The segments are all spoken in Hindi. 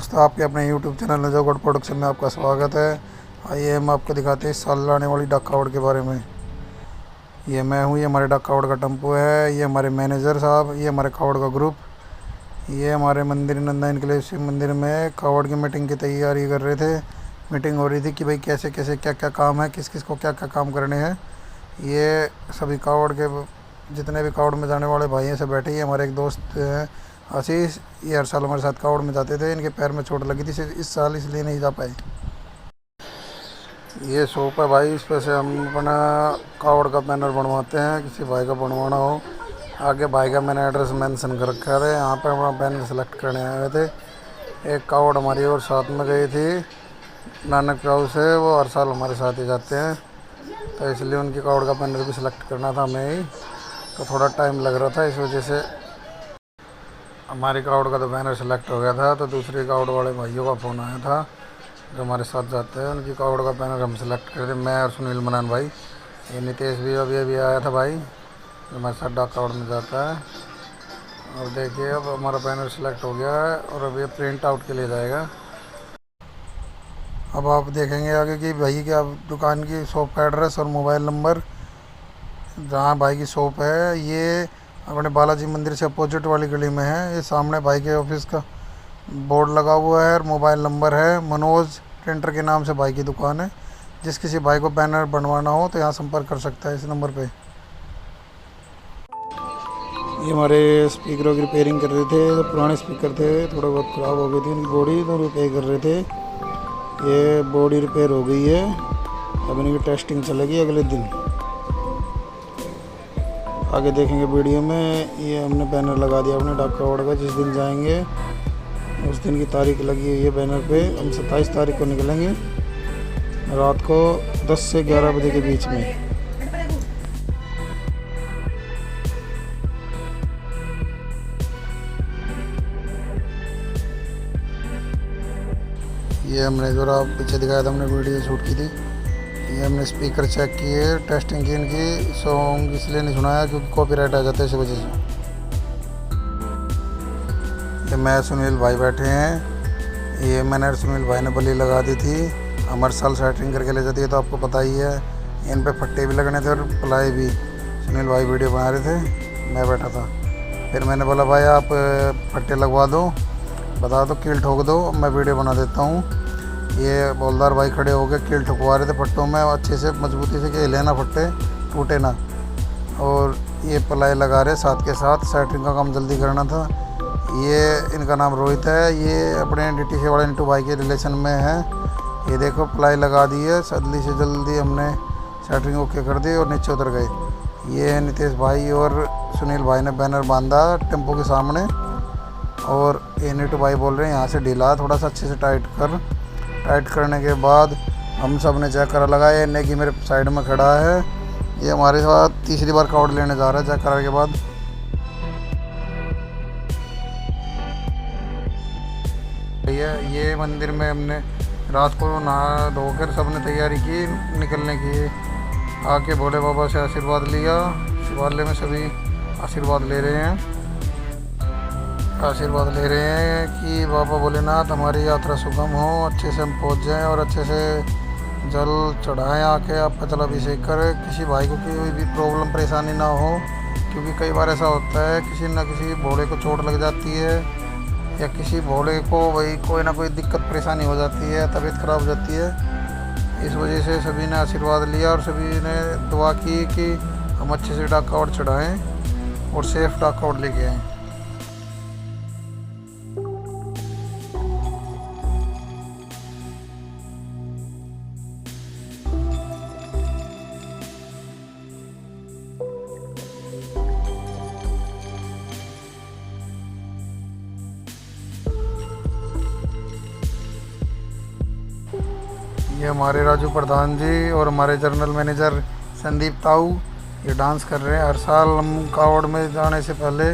दोस्तों आपके अपने YouTube चैनल नजोगढ़ प्रोडक्शन में आपका स्वागत है। आइए हम आपको दिखाते हैं इस साल आने वाली डाक कावड़ के बारे में। ये मैं हूँ, ये हमारे डाक कावड़ का टेम्पो है, ये हमारे मैनेजर साहब, ये हमारे कावड़ का ग्रुप, ये हमारे मंदिर नंदा इनकलेव शिव मंदिर में कावड़ की मीटिंग की तैयारी कर रहे थे। मीटिंग हो रही थी कि भाई कैसे कैसे क्या क्या काम है, किस किस को क्या क्या काम करने हैं। ये सभी कावड़ के जितने भी कावड़ में जाने वाले भाई हैं सब बैठे। ये हमारे एक दोस्त हैं आशीष, ये हर साल हमारे साथ कावड़ में जाते थे। इनके पैर में चोट लगी थी इस साल, इसलिए नहीं जा पाए। ये शॉप है भाई, इस पर से हम अपना कावड़ का बैनर बनवाते हैं। किसी भाई का बनवाना हो, आगे भाई का मैंने एड्रेस मेंशन कर रखा है। यहाँ पर अपना बैनर सेलेक्ट करने आए थे। एक कावड़ हमारी और साथ में गई थी नानक राव से, वो हर साल हमारे साथ ही जाते हैं, तो इसलिए उनकी कावड़ का बैनर भी सिलेक्ट करना था हमें ही, तो थोड़ा टाइम लग रहा था। इस वजह से हमारी कावड़ का तो बैनर सेलेक्ट हो गया था, तो दूसरी कावड़ वाले भाइयों का फ़ोन आया था जो हमारे साथ जाते हैं। उनकी कावड़ का बैनर हम सेलेक्ट कर थे, मैं और सुनील मनान भाई। ये नितेश भी अभी आया था भाई, जो हमारे साथ डाक कावड़ में जाता है। और देखिए अब हमारा बैनर सेलेक्ट हो गया है और अब ये प्रिंट आउट के लिए जाएगा। अब आप देखेंगे आगे कि भाई की आप दुकान की शॉप का एड्रेस और मोबाइल नंबर, जहाँ भाई की शॉप है ये अपने बालाजी मंदिर से अपोजिट वाली गली में है। ये सामने भाई के ऑफिस का बोर्ड लगा हुआ है और मोबाइल नंबर है। मनोज प्रिंटर के नाम से भाई की दुकान है। जिस किसी भाई को बैनर बनवाना हो तो यहाँ संपर्क कर सकता है इस नंबर पे। ये हमारे स्पीकरों की रिपेयरिंग कर रहे थे, पुराने स्पीकर थे, थोड़े बहुत ख़राब हो गई थी उनकी बॉडी, तो रिपेयर कर रहे थे। ये बॉडी रिपेयर हो गई है, अब इनकी टेस्टिंग चलेगी अगले दिन, आगे देखेंगे वीडियो में। ये हमने बैनर लगा दिया अपने डाक कावड़ का, जिस दिन जाएंगे उस दिन की तारीख लगी हुई है बैनर पे। हम 27 तारीख को निकलेंगे रात को 10 से 11 बजे के बीच में। ये हमने जो आप पीछे दिखाया था, हमने वीडियो शूट की थी। ये हमने स्पीकर चेक किए, टेस्टिंग की इनकी। सॉन्ग इसलिए नहीं सुनाया क्योंकि कॉपीराइट आ जाता है, इस वजह से। ये मैं सुनील भाई बैठे हैं। ये मैंने सुनील भाई ने बलि लगा दी थी, हमारे साल सेटरिंग करके ले जाती है, तो आपको पता ही है। इन पे फट्टे भी लगने थे और प्लाई भी। सुनील भाई वीडियो बना रहे थे, मैं बैठा था। फिर मैंने बोला भाई आप फट्टे लगवा दो, बता दो, कील ठोक दो, मैं वीडियो बना देता हूँ। ये बोलदार भाई खड़े हो गए, कील ठुकवा रहे थे फट्टों में अच्छे से, मजबूती से, कि हिले ना फट्टे, टूटे ना। और ये प्लाई लगा रहे साथ के साथ, सेटरिंग का काम जल्दी करना था। ये इनका नाम रोहित है, ये अपने डीटीसी वाले इंटू भाई के रिलेशन में है। ये देखो प्लाई लगा दी है, जल्दी से जल्दी हमने सेटरिंग ओके कर दी और नीचे उतर गए। ये नितेश भाई और सुनील भाई ने बैनर बांधा टेम्पो के सामने, और ये नीटू भाई बोल रहे हैं यहाँ से ढीला, थोड़ा सा अच्छे से टाइट कर। टाइट करने के बाद हम सब ने चेक करा लगा। ये नेगी मेरे साइड में खड़ा है, ये हमारे साथ तीसरी बार कावड़ लेने जा रहा है चेक कराने के बाद। ये मंदिर में हमने रात को नहा धोकर सब ने तैयारी की निकलने की। आके भोले बाबा से आशीर्वाद लिया, शिवालय में सभी आशीर्वाद ले रहे हैं। आशीर्वाद ले रहे हैं कि बाबा भोलेनाथ हमारी यात्रा सुगम हो, अच्छे से हम पहुंच जाएं और अच्छे से जल चढ़ाएं आके आपका जल अभिषेक करें। किसी भाई को कोई भी प्रॉब्लम परेशानी ना हो, क्योंकि कई बार ऐसा होता है किसी न किसी भोले को चोट लग जाती है, या किसी भोले को भाई कोई ना कोई दिक्कत परेशानी हो जाती है, तबीयत ख़राब हो जाती है। इस वजह से सभी ने आशीर्वाद लिया और सभी ने दुआ की कि हम अच्छे से डाक कावड़ चढ़ाएँ और सेफ डाक कावड़ लेके आएँ। ये हमारे राजू प्रधान जी और हमारे जनरल मैनेजर संदीप ताऊ ये डांस कर रहे हैं। हर साल हम कावड़ में जाने से पहले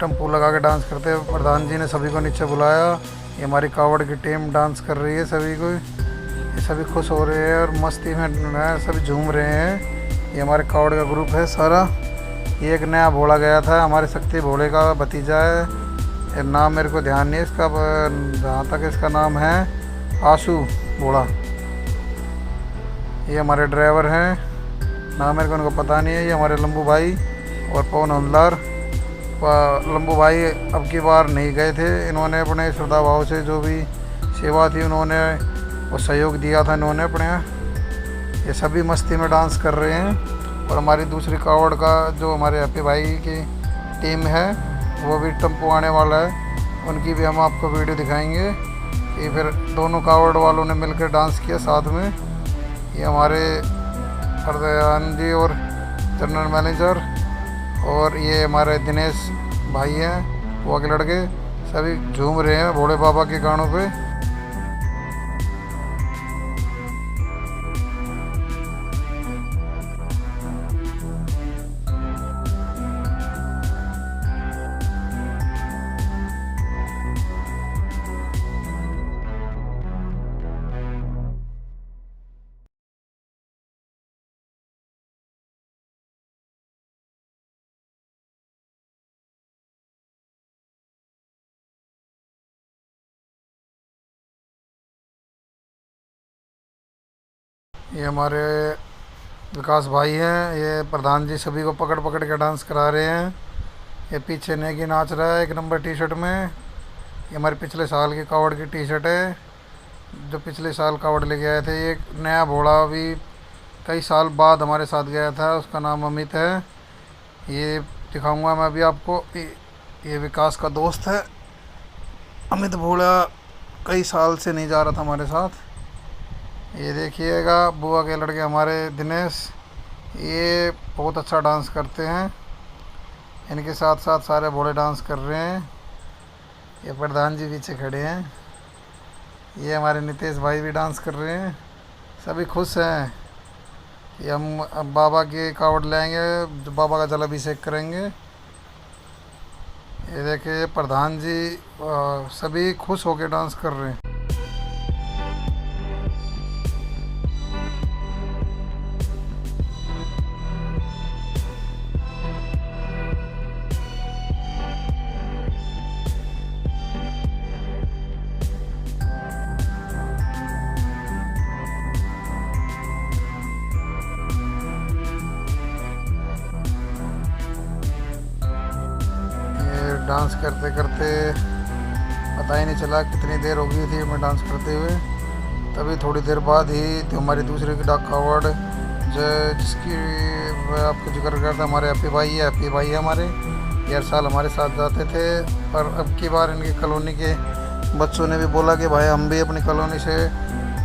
टेम्पो लगा के डांस करते हैं। प्रधान जी ने सभी को नीचे बुलाया। ये हमारी कावड़ की टीम डांस कर रही है, सभी को, ये सभी खुश हो रहे हैं और मस्ती में सभी झूम रहे हैं। ये हमारे कावड़ का ग्रुप है सारा। ये एक नया भोला गया था, हमारे शक्ति भोले का भतीजा है, ये नाम मेरे को ध्यान नहीं है इसका, जहाँ तक इसका नाम है आशू बोड़ा। ये हमारे ड्राइवर हैं, नाम मेरे को उनको पता नहीं है। ये हमारे लंबू भाई और पवन हवलदार। लंबू भाई अब की बार नहीं गए थे, इन्होंने अपने श्रद्धा भाव से जो भी सेवा थी उन्होंने वो सहयोग दिया था इन्होंने अपने। ये सभी मस्ती में डांस कर रहे हैं। और हमारी दूसरी कावड़ का जो हमारे हैप्पी भाई की टीम है वो भी टेम्पो आने वाला है, उनकी भी हम आपको वीडियो दिखाएंगे कि फिर दोनों कावड़ वालों ने मिलकर डांस किया साथ में। ये हमारे प्रधान जी और जनरल मैनेजर और ये हमारे दिनेश भाई हैं, वो के लड़के सभी झूम रहे हैं भोले बाबा के गानों पे। ये हमारे विकास भाई हैं, ये प्रधान जी सभी को पकड़ पकड़ के डांस करा रहे हैं। ये पीछे नेगी नाच रहा है 1 नंबर टी शर्ट में। ये हमारे पिछले साल की कावड़ की टी शर्ट है, जो पिछले साल कावड़ लेके आए थे। ये नया घोड़ा भी कई साल बाद हमारे साथ गया था, उसका नाम अमित है। ये दिखाऊंगा मैं अभी आपको। ये विकास का दोस्त है अमित भोला, कई साल से नहीं जा रहा था हमारे साथ। ये देखिएगा बुआ के लड़के हमारे दिनेश, ये बहुत अच्छा डांस करते हैं। इनके साथ साथ सारे भोले डांस कर रहे हैं। ये प्रधान जी पीछे खड़े हैं। ये हमारे नितेश भाई भी डांस कर रहे हैं। सभी खुश हैं कि हम अब बाबा के कावड़ लाएंगे, जो बाबा का जलाभिषेक करेंगे। ये देखिए प्रधान जी सभी खुश होकर डांस कर रहे हैं। डांस करते करते पता ही नहीं चला कितनी देर हो गई थी हमें डांस करते हुए। तभी थोड़ी देर बाद ही तो हमारी दूसरी की डाक कावड़ जो जिसकी मैं आपको जिक्र करता, हमारे हैप्पी भाई है। हैप्पी भाई है हमारे, हर साल हमारे साथ जाते थे, पर अब की बार इनकी कॉलोनी के बच्चों ने भी बोला कि भाई हम भी अपनी कॉलोनी से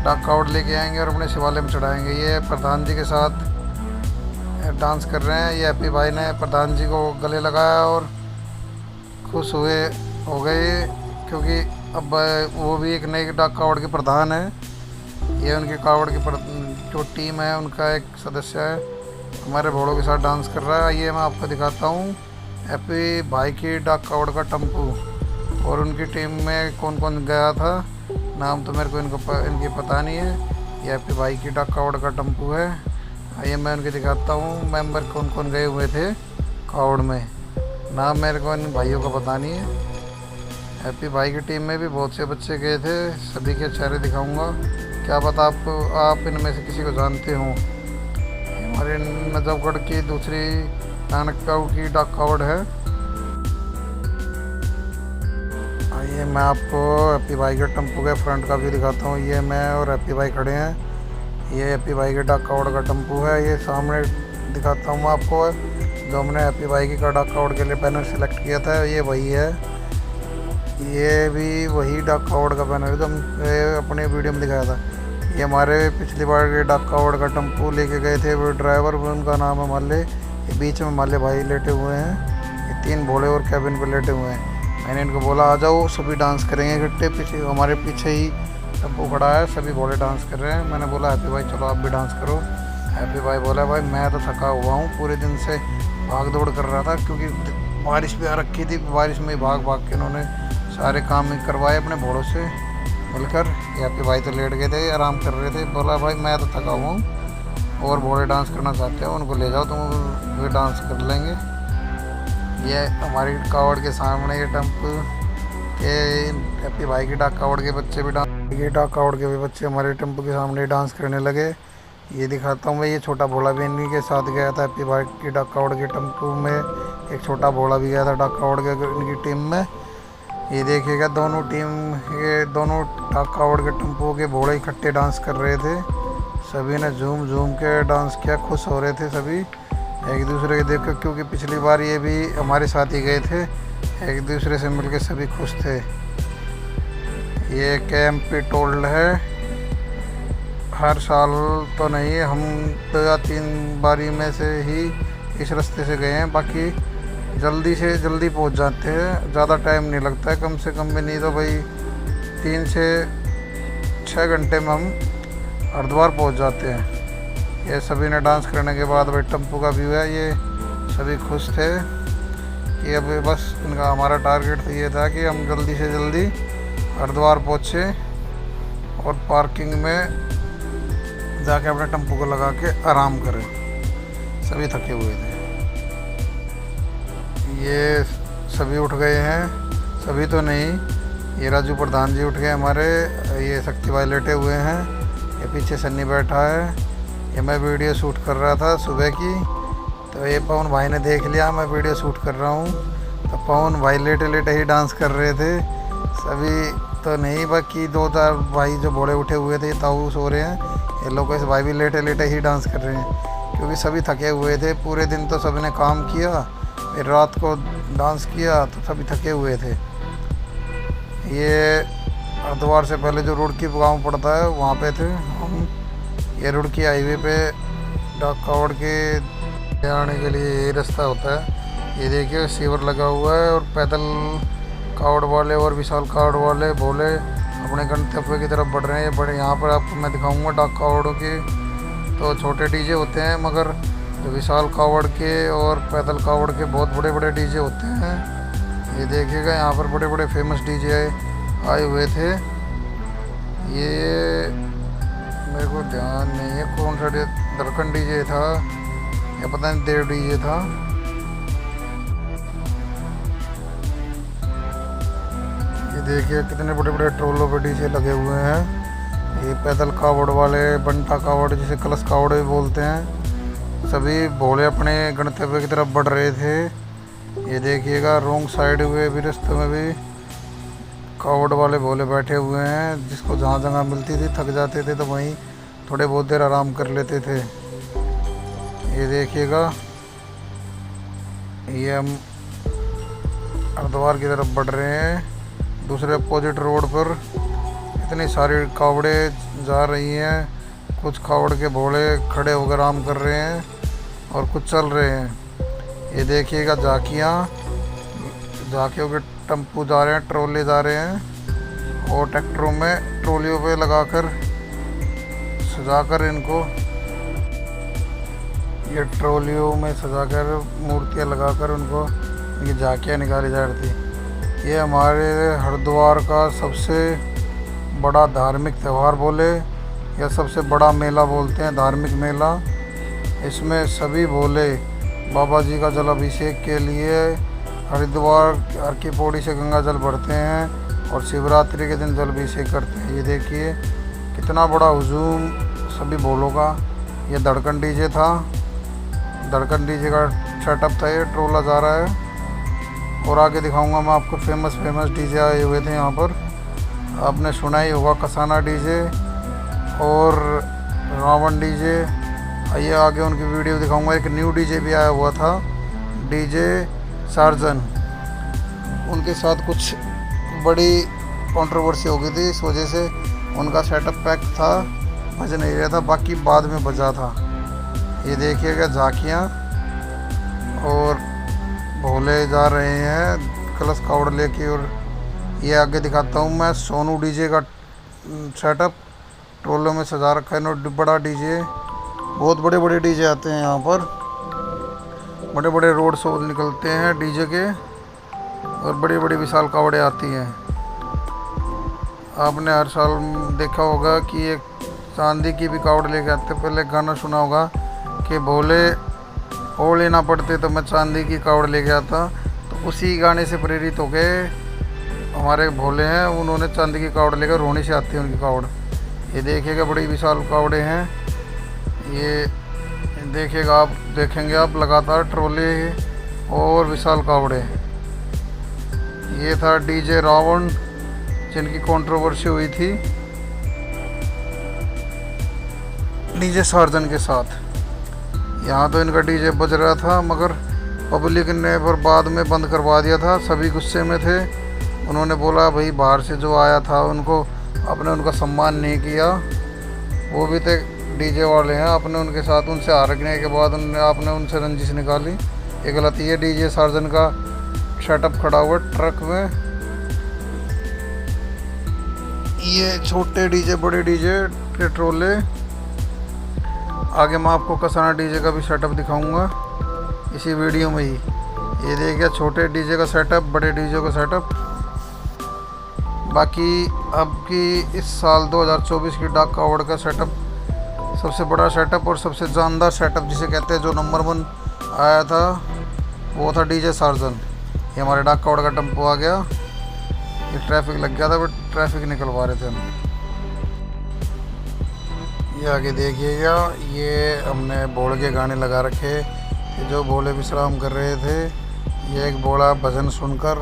डाक कावड़ लेके आएंगे और अपने शिवालय में चढ़ाएंगे। ये प्रधान जी के साथ डांस कर रहे हैं। ये हैप्पी भाई ने प्रधान जी को गले लगाया और खुश हो गए, क्योंकि अब वो भी एक नई डाक कावड़ के प्रधान है। ये उनके कावड़ की जो टीम है उनका एक सदस्य है, हमारे भोड़ों के साथ डांस कर रहा है। ये मैं आपको दिखाता हूँ हैप्पी भाई की डाक कावड़ का टेम्पू, और उनकी टीम में कौन कौन गया था, नाम तो मेरे को इनकी पता नहीं है। ये हैप्पी भाई की डाक कावड़ का टेम्पू है। आइए मैं उनके दिखाता हूँ मेंबर कौन कौन गए हुए थे कावड़ में। नाम मेरे को इन भाइयों का पता नहीं है। हैप्पी भाई की टीम में भी बहुत से बच्चे गए थे, सभी के चेहरे दिखाऊंगा, क्या पता आप इनमें से किसी को जानते हो। हमारे नजफगढ़ की दूसरी नानकगांव की डाक कावड़ है। आइए मैं आपको हैप्पी भाई के टेम्पो के फ्रंट का व्यू दिखाता हूँ। ये मैं और हैप्पी भाई खड़े हैं। ये हैप्पी भाई के डाक कावड़ का टेम्पो है। ये सामने दिखाता हूँ मैं आपको, जो हमने हैप्पी भाई की डाक कावड़ के लिए बैनर सेलेक्ट किया था, ये वही है। ये भी वही डाक कावड़ का बैनर है जो हमने अपने वीडियो में दिखाया था। ये हमारे पिछली बार के डाक कावड़ का टेम्पो लेके गए थे, वो ड्राइवर, उनका नाम है माले। ये बीच में माले भाई लेटे हुए हैं, ये 3 भोले और कैबिन पर लेटे हुए हैं। मैंने इनको बोला आ जाओ सभी डांस करेंगे इकट्ठे। पीछे हमारे पीछे ही टेम्पो खड़ा है, सभी भोले डांस कर रहे हैं। मैंने बोला हैप्पी भाई चलो आप भी डांस करो। हैप्पी भाई बोला भाई मैं तो थका हुआ हूँ, पूरे दिन से भाग दौड़ कर रहा था, क्योंकि बारिश भी आ रखी थी। बारिश में भाग भाग के इन्होंने सारे काम करवाए अपने भोड़ों से मिलकर। हैप्पी भाई तो लेट गए थे, आराम कर रहे थे। बोला भाई मैं तो थका हुआ हूँ और भोड़े डांस करना चाहते हो, उनको ले जाओ, तुम वे डांस कर लेंगे। ये हमारी कावड़ के सामने ये टेम्पो कि हैप्पी भाई की डाक कावड़ के बच्चे भी डाक कावड़ के भी बच्चे हमारे टेम्पो के सामने डांस करने लगे। ये दिखाता हूँ मैं, ये छोटा भोला भी इन्हीं के साथ गया था हैप्पी भाई की डाक कावड़ के टेम्पो में। एक छोटा भोला भी गया था डाक कावड़ के इनकी टीम में। ये देखिएगा दोनों टीम के दोनों डाक कावड़ के टेम्पो के भोले इकट्ठे डांस कर रहे थे। सभी ने झूम झूम के डांस किया, खुश हो रहे थे सभी एक दूसरे को देखकर, क्योंकि पिछली बार ये भी हमारे साथ ही गए थे। एक दूसरे से मिलके सभी खुश थे। ये कैंप पे टोल्ड है, हर साल तो नहीं, हम 2 या 3 बारी में से ही इस रास्ते से गए हैं। बाकी जल्दी से जल्दी पहुंच जाते हैं, ज़्यादा टाइम नहीं लगता है। कम से कम भी नहीं तो भाई 3 से 6 घंटे में हम हरिद्वार पहुंच जाते हैं। ये सभी ने डांस करने के बाद भाई टेम्पो का व्यू है। ये सभी खुश थे कि अब बस इनका हमारा टारगेट तो ये था कि हम जल्दी से जल्दी हरिद्वार पहुँचे और पार्किंग में जाके अपने टेम्पो को लगा के आराम करें। सभी थके हुए थे। ये सभी उठ गए हैं, सभी तो नहीं, ये राजू प्रधान जी उठ गए हमारे। ये शक्ति भाई लेटे हुए हैं, ये पीछे सन्नी बैठा है। ये मैं वीडियो शूट कर रहा था सुबह की, तो ये पवन भाई ने देख लिया मैं वीडियो शूट कर रहा हूँ, तो पवन भाई लेटे लेटे ही डांस कर रहे थे। सभी तो नहीं, बाकी 2-4 भाई जो बड़े उठे हुए थे ताऊ सो रहे हैं। ये लोग इस भाई भी लेटे लेटे ही डांस कर रहे हैं, क्योंकि सभी थके हुए थे। पूरे दिन तो सभी ने काम किया, फिर रात को डांस किया, तो सभी थके हुए थे। ये हरिद्वार से पहले जो रुड़की गाँव पड़ता है वहाँ पे थे हम। ये रुड़की हाईवे पे डाक कावड़ के आने के लिए ये रास्ता होता है। ये देखिए शिविर लगा हुआ है और पैदल कावड़ वाले और विशाल कावड़ वाले भोले अपने गंतव्य की तरफ बढ़ रहे हैं। ये बड़े यहाँ पर आपको मैं दिखाऊंगा डाक कावड़ों के तो छोटे डीजे होते हैं, मगर जो विशाल कावड़ के और पैदल कावड़ के बहुत बड़े बड़े डीजे होते हैं। ये देखिएगा यहाँ पर बड़े बड़े फेमस डीजे आए हुए थे। ये मेरे को ध्यान नहीं है कौन सा दरकन डीजे था या पता नहीं देव डीजे था। ये देखिए कितने बड़े बड़े ट्रोलों पे डीजे लगे हुए हैं। ये पैदल कावड़ वाले, बंटा कावड़ जिसे कलश कावड़ भी बोलते हैं, सभी भोले अपने गंतव्य की तरफ बढ़ रहे थे। ये देखिएगा रोंग साइड हुए भी रास्ते में भी कावड़ वाले भोले बैठे हुए हैं। जिसको जहाँ जगह मिलती थी थक जाते थे तो वहीं थोड़े बहुत देर आराम कर लेते थे। ये देखिएगा ये हम हरिद्वार की तरफ बढ़ रहे हैं। दूसरे अपोजिट रोड पर इतनी सारी कावड़े जा रही हैं। कुछ कावड़ के भोले खड़े होकर आराम कर रहे हैं और कुछ चल रहे हैं। ये देखिएगा झांकियाँ के टेम्पू जा रहे हैं, ट्रोले जा रहे हैं और ट्रैक्टरों में ट्रोलियों पे लगाकर सजाकर इनको, ये ट्रोलियों में सजाकर मूर्तियाँ लगाकर उनको ये झांकियाँ निकाली जा रही थी। ये हमारे हरिद्वार का सबसे बड़ा धार्मिक त्यौहार बोले या सबसे बड़ा मेला बोलते हैं, धार्मिक मेला। इसमें सभी भोले बाबा जी का जलाभिषेक के लिए हरिद्वार हर की पौड़ी से गंगा जल भरते हैं और शिवरात्रि के दिन जलाभिषेक करते हैं। ये देखिए कितना बड़ा हुजूम सभी भोलों का। ये धड़कन डीजे था, धड़कन डीजे का सेटअप था। ये ट्रोला जा रहा है और आगे दिखाऊंगा मैं आपको फेमस डीजे आए हुए थे यहाँ पर। आपने सुना ही होगा कसाना डीजे और रावण डीजे। आइए आगे उनकी वीडियो दिखाऊंगा। एक न्यू डीजे भी आया हुआ था, डीजे सार्जन। उनके साथ कुछ बड़ी कंट्रोवर्सी हो गई थी, इस वजह से उनका सेटअप पैक था, बज नहीं रहा था, बाकी बाद में बजा था। ये देखिएगा झांकियाँ और भोले जा रहे हैं कलश कावड़ लेके। और ये आगे दिखाता हूँ मैं सोनू डीजे का सेटअप, ट्रोलों में सजा रखा है। बड़ा डीजे, बहुत बड़े बड़े डीजे आते हैं यहाँ पर, बड़े बड़े रोड शो निकलते हैं डीजे के और बड़ी बड़ी विशाल कावड़े आती हैं। आपने हर साल देखा होगा कि एक चांदी की भी कावड़ लेके आते। पहले गाना सुना होगा कि भोले और लेना पड़ते तो मैं चांदी की कावड़ लेके आता। तो उसी गाने से प्रेरित हो गए हमारे भोले हैं, उन्होंने चांदी की कावड़ लेकर, रोनी से आती है उनकी कावड़। ये देखिएगा बड़ी विशाल कावड़े हैं। ये देखिएगा, आप देखेंगे आप लगातार ट्रोले और विशाल कावड़े। ये था डीजे रावण, जिनकी कंट्रोवर्सी हुई थी डीजे सार्जन के साथ। यहाँ तो इनका डीजे बज रहा था, मगर पब्लिक ने पर बाद में बंद करवा दिया था। सभी गुस्से में थे। उन्होंने बोला भाई बाहर से जो आया था उनको आपने उनका सम्मान नहीं किया, वो भी थे डीजे वाले हैं, आपने उनके साथ उनसे हारने के बाद आपने उनसे रंजिश निकाली, ये गलत। ये डीजे सार्जन का सेटअप खड़ा हुआ ट्रक में। ये छोटे डीजे, बड़े डीजे के ट्रोले। आगे मैं आपको कसाना डीजे का भी सेटअप दिखाऊंगा इसी वीडियो में ही। ये देखिए छोटे डीजे का सेटअप, बड़े डीजे का सेटअप। बाकी अब की इस साल 2024 की डाक कावड़ का सेटअप सबसे बड़ा सेटअप और सबसे जानदार सेटअप जिसे कहते हैं, जो नंबर 1 आया था, वो था डीजे सार्जन। ये हमारे डाक कावड़ का टेम्पो आ गया। ये ट्रैफिक लग गया था, बट ट्रैफिक निकलवा रहे थे हम। ये आगे देखिएगा, ये हमने भोले के गाने लगा रखे, जो भोले विश्राम कर रहे थे। ये एक भोला भजन सुनकर,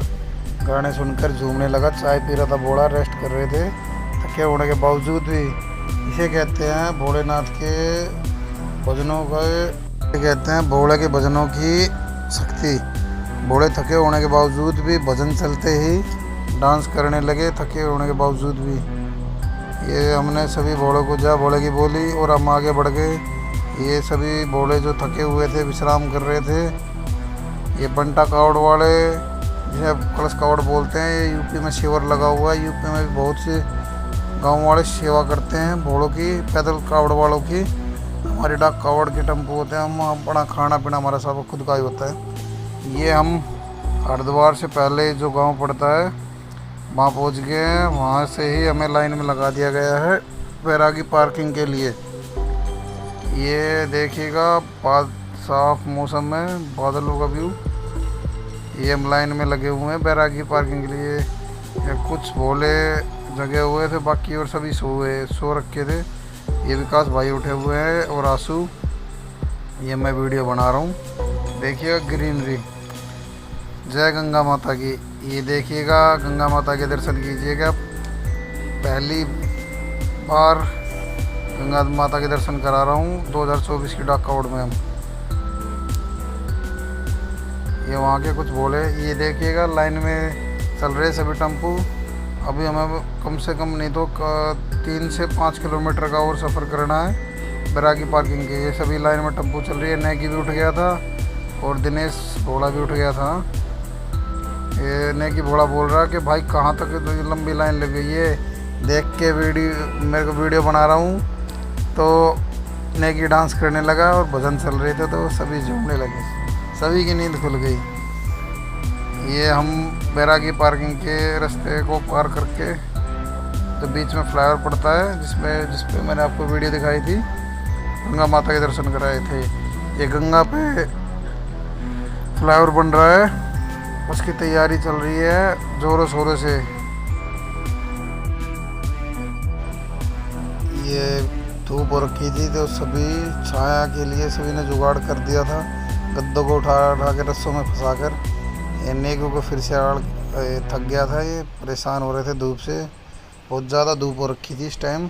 गाने सुनकर झूमने लगा। चाय पी रहा था भोला, रेस्ट कर रहे थे थके होने के बावजूद भी। इसे कहते हैं भोलेनाथ के भजनों का, कहते हैं भोले के भजनों की शक्ति। भोले थके होने के बावजूद भी भजन चलते ही डांस करने लगे, थके होने के बावजूद भी। ये हमने सभी भोले को जा भोले की बोली और हम आगे बढ़ गए। ये सभी भोले जो थके हुए थे, विश्राम कर रहे थे। ये बंटा कावड़ वाले, जिसे कलश कावड़ बोलते हैं, ये यूपी में शिविर लगा हुआ है। यूपी में भी बहुत से गांव वाले सेवा करते हैं भोलों की, पैदल कावड़ वालों की। हमारी डाक कावड़ के टेम्पो होते हैं, हम अपना खाना पीना हमारा सब खुद का ही होता है। ये हम हरिद्वार से पहले जो गांव पड़ता है वहाँ पहुँच गए हैं। वहाँ से ही हमें लाइन में लगा दिया गया है बैरागी पार्किंग के लिए। ये देखिएगा साफ मौसम में बादलों का व्यू। ये हम लाइन में लगे हुए हैं बैरागी पार्किंग के लिए। ये कुछ भोले जगे हुए थे, बाकी और सभी सो रखे थे। ये विकास भाई उठे हुए हैं और आंसू। ये मैं वीडियो बना रहा हूँ। देखिएगा ग्रीनरी। जय गंगा माता की। ये देखिएगा गंगा माता के दर्शन कीजिएगा। पहली बार गंगा माता के दर्शन करा रहा हूँ 2024 की डाक कावड़ में हम। ये वहाँ के कुछ भोले। ये देखिएगा लाइन में चल रहे सभी टेम्पू। अभी हमें कम से कम नहीं तो 3 से 5 किलोमीटर का और सफ़र करना है बैरागी पार्किंग के। ये सभी लाइन में टेम्पू चल रही है। नेकी भी उठ गया था और दिनेश भोला भी उठ गया था। ये नेकी भोला बोल रहा है कि भाई कहाँ तक लंबी लाइन लगी। ये देख के मेरे को वीडियो बना रहा हूँ तो नेकी डांस करने लगा और भजन चल रहे थे तो सभी झूमने लगे, सभी की नींद खुल गई। ये हम बैरागी पार्किंग के रास्ते को पार करके तो बीच में फ्लाईओवर पड़ता है जिसपे मैंने आपको वीडियो दिखाई थी, गंगा माता के दर्शन कराए थे। ये गंगा पे फ्लाईओवर बन रहा है, उसकी तैयारी चल रही है ज़ोरों शोरों से। ये धूप हो रखी थी तो सभी छाया के लिए सभी ने जुगाड़ कर दिया था, गद्दों को उठा के रस्सों में फंसा कर। ये नेकू को फिर से थक गया था, ये परेशान हो रहे थे धूप से, बहुत ज़्यादा धूप हो रखी थी इस टाइम।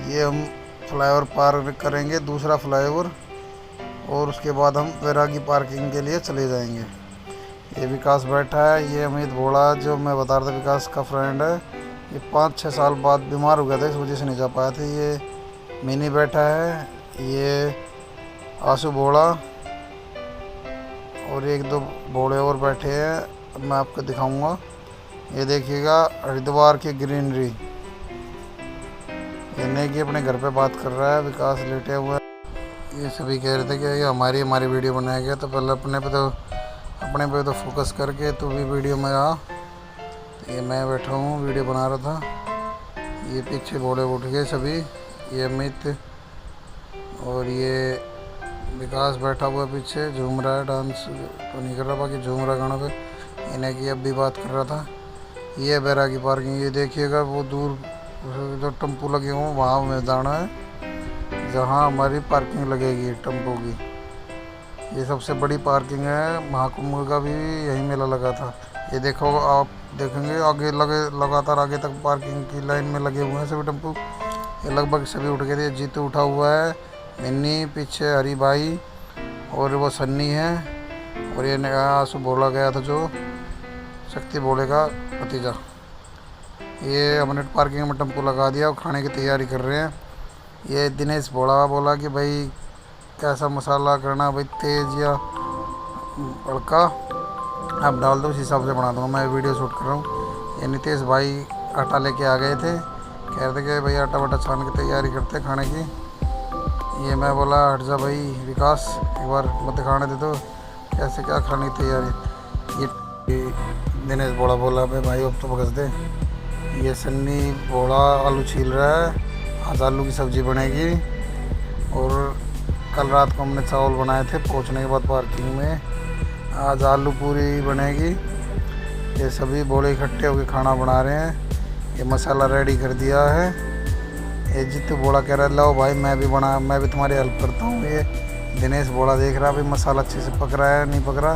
ये हम फ्लाईओवर पार करेंगे, दूसरा फ्लाईओवर, और उसके बाद हम बैरागी पार्किंग के लिए चले जाएंगे। ये विकास बैठा है, ये अमित भोला जो मैं बता रहा था विकास का फ्रेंड है। ये 5-6 साल बाद बीमार हो गया था, इस वजह से नहीं जा पाया था। ये मिनी बैठा है, ये आंसू भोला और 1-2 भोले और बैठे हैं, अब मैं आपको दिखाऊंगा। ये देखिएगा हरिद्वार की ग्रीनरी। ये नेकी अपने घर पे बात कर रहा है, विकास लेटे हुआ है। ये सभी कह रहे थे कि ये हमारी वीडियो बनाएगा तो पहले अपने पे तो फोकस करके तू भी वीडियो में आ। तो ये मैं बैठा हूँ वीडियो बना रहा था। ये पीछे भोले उठ गए सभी, ये अमित और ये विकास बैठा हुआ पीछे झूम रहा है, डांस तो नहीं कर रहा, बाकी झूम रहा गानों पे। इन्हें की अब भी बात कर रहा था। ये बैरागी पार्किंग, ये देखिएगा वो दूर जो टेम्पो लगे हों वहाँ मैदान है जहाँ हमारी पार्किंग लगेगी टेम्पो की। ये सबसे बड़ी पार्किंग है। महाकुंभ का भी यही मेला लगा था। ये देखो, आप देखेंगे आगे लगे लगातार आगे तक पार्किंग की लाइन में लगे हुए हैं सभी टेम्पो। ये लगभग सभी उठ गए थे। जीतू उठा हुआ है, मिन्नी पीछे, हरी भाई और वो सन्नी है, और ये आंसू बोला गया था जो शक्ति बोले का भतीजा। ये हमने पार्किंग में टेम्पो लगा दिया और खाने की तैयारी कर रहे हैं। ये दिनेश बोला कि भाई कैसा मसाला करना, भाई तेज़ या हल्का आप डाल दो, उस हिसाब से बना दूँगा। मैं वीडियो शूट कर रहा हूँ। ये नितेश भाई आटा लेके आ गए थे, कह रहे थे कि भाई आटा वाटा छान की तैयारी करते खाने की। ये मैं बोला हट जा भाई विकास, एक बार मत खाने दे दो, कैसे क्या खाने की तैयारी। ये दिनेश बोला भाई अब तो बकस दे। ये सन्नी बोला आलू छील रहा है, आज आलू की सब्ज़ी बनेगी। और कल रात को हमने चावल बनाए थे पहुंचने के बाद पार्किंग में, आज आलू पूरी बनेगी। ये सभी बोले इकट्ठे होकर खाना बना रहे हैं। ये मसाला रेडी कर दिया है। ये जितू बोला कह रहा है लो भाई मैं भी तुम्हारी हेल्प करता हूँ। ये दिनेश बोला देख रहा भाई मसाला अच्छे से पक रहा है नहीं पक रहा।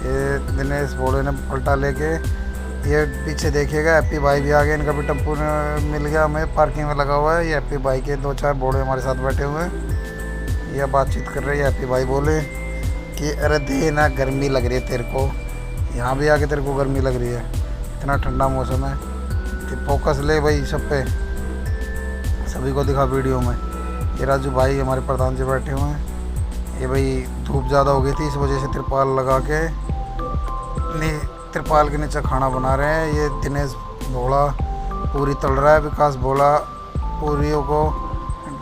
ये दिनेश बोले ने पलटा लेके, ये पीछे देखिएगा हैप्पी भाई भी आ गए, इनका भी टेम्पो मिल गया हमें, पार्किंग में लगा हुआ है। ये हैप्पी भाई के 2-4 बोले हमारे साथ बैठे हुए हैं। यह बातचीत कर रहे हैं। हैप्पी भाई बोले कि अरे दे ना, गर्मी लग रही है तेरे को, यहाँ भी आके तेरे को गर्मी लग रही है, इतना ठंडा मौसम है कि फोकस ले भाई सब पे, सभी को दिखा वीडियो में। ये राजू भाई हमारे प्रधान जी बैठे हुए हैं। ये भाई धूप ज़्यादा हो गई थी इस वजह से तिरपाल लगा के तिरपाल के नीचे खाना बना रहे हैं। ये दिनेश बोला पूरी तल रहा है, विकास बोला पूरियों को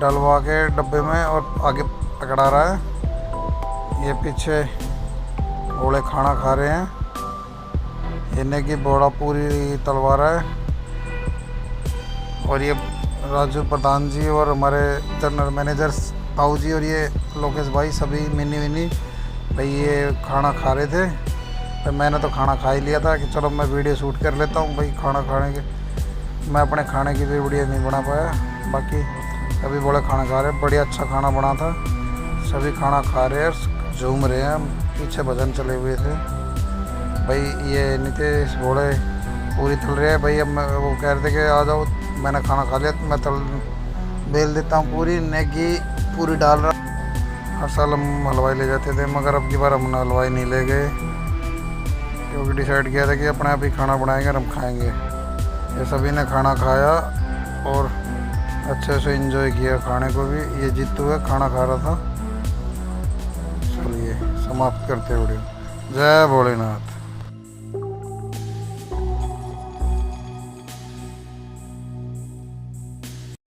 डलवा के डब्बे में और आगे पकड़ा रहा है। ये पीछे बोले खाना खा रहे हैं। इन्हें की बोड़ा पूरी तलवा रहा है। और ये राजू प्रधान जी और हमारे जनरल मैनेजर ताऊ जी और ये लोकेश भाई सभी मिनी भाई ये खाना खा रहे थे। तो मैंने तो खाना खा ही लिया था कि चलो मैं वीडियो शूट कर लेता हूँ भाई खाना खाने के। मैं अपने खाने की भी वीडियो नहीं बना पाया, बाकी सभी बड़े खाना खा रहे हैं। बढ़िया अच्छा खाना बना था, सभी खाना खा रहे हैं, झूम रहे हैं। पीछे भजन चले हुए थे भाई। ये नितेश बोले पूरी तल रहे हैं भाई। अब मैं वो कह रहे थे कि आ जाओ, मैंने खाना खा लिया तो मैं बेल देता हूँ पूरी। नेगी पूरी डाल रहा। हर साल हम हलवाई ले जाते थे, मगर अब की बार हम हलवाई नहीं ले गए क्योंकि डिसाइड किया था कि अपने आप ही खाना बनाएंगे और हम खाएंगे। ये सभी ने खाना खाया और अच्छे से एंजॉय किया खाने को भी। ये जीतू है खाना खा रहा था। चलिए समाप्त करते वीडियो। जय भोलेनाथ।